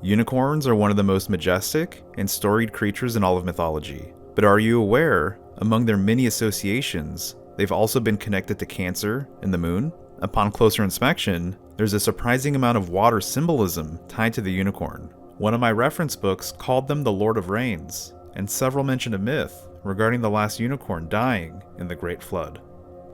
Unicorns are one of the most majestic and storied creatures in all of mythology. But are you aware, among their many associations, they've also been connected to Cancer and the moon? Upon closer inspection, there's a surprising amount of water symbolism tied to the unicorn. One of my reference books called them the Lord of Rains, and several mention a myth regarding the last unicorn dying in the Great Flood.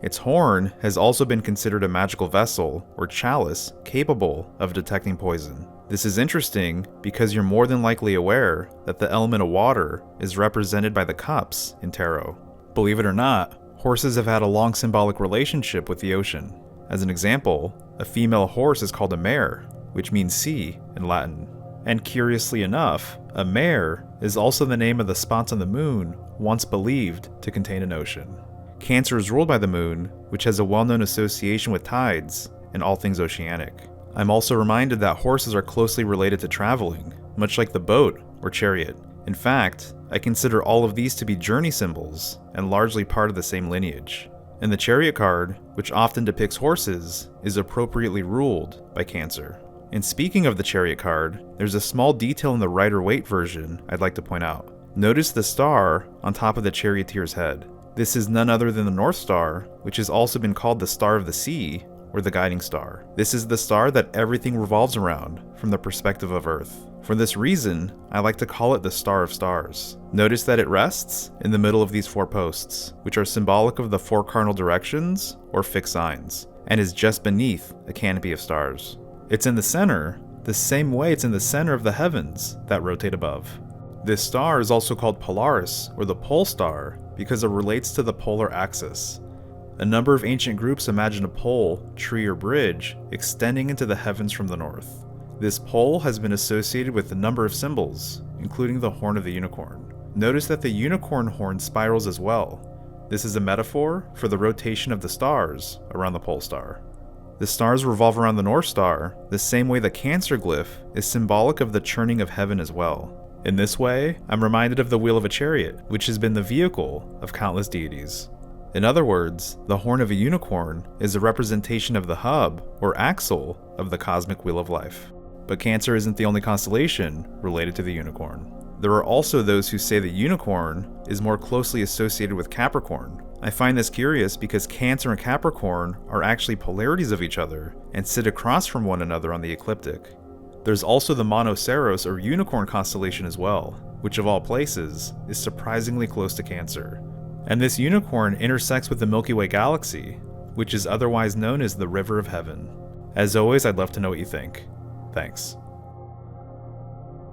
Its horn has also been considered a magical vessel or chalice capable of detecting poison. This is interesting because you're more than likely aware that the element of water is represented by the cups in tarot. Believe it or not, horses have had a long symbolic relationship with the ocean. As an example, a female horse is called a mare, which means sea in Latin. And curiously enough, a mare is also the name of the spots on the moon once believed to contain an ocean. Cancer is ruled by the moon, which has a well-known association with tides and all things oceanic. I'm also reminded that horses are closely related to traveling, much like the boat or chariot. In fact, I consider all of these to be journey symbols and largely part of the same lineage. And the chariot card, which often depicts horses, is appropriately ruled by Cancer. And speaking of the chariot card, there's a small detail in the Rider-Waite version I'd like to point out. Notice the star on top of the charioteer's head. This is none other than the North Star, which has also been called the Star of the Sea, or the guiding star. This is the star that everything revolves around from the perspective of Earth. For this reason, I like to call it the Star of Stars. Notice that it rests in the middle of these 4 posts, which are symbolic of the 4 cardinal directions, or fixed signs, and is just beneath a canopy of stars. It's in the center, the same way it's in the center of the heavens that rotate above. This star is also called Polaris, or the pole star, because it relates to the polar axis. A number of ancient groups imagine a pole, tree, or bridge extending into the heavens from the north. This pole has been associated with a number of symbols, including the horn of the unicorn. Notice that the unicorn horn spirals as well. This is a metaphor for the rotation of the stars around the pole star. The stars revolve around the North Star, the same way the Cancer glyph is symbolic of the churning of heaven as well. In this way, I'm reminded of the wheel of a chariot, which has been the vehicle of countless deities. In other words, the horn of a unicorn is a representation of the hub, or axle, of the cosmic wheel of life. But Cancer isn't the only constellation related to the unicorn. There are also those who say the unicorn is more closely associated with Capricorn. I find this curious because Cancer and Capricorn are actually polarities of each other and sit across from one another on the ecliptic. There's also the Monoceros or unicorn constellation as well, which of all places is surprisingly close to Cancer. And this unicorn intersects with the Milky Way galaxy, which is otherwise known as the River of Heaven. As always, I'd love to know what you think. Thanks.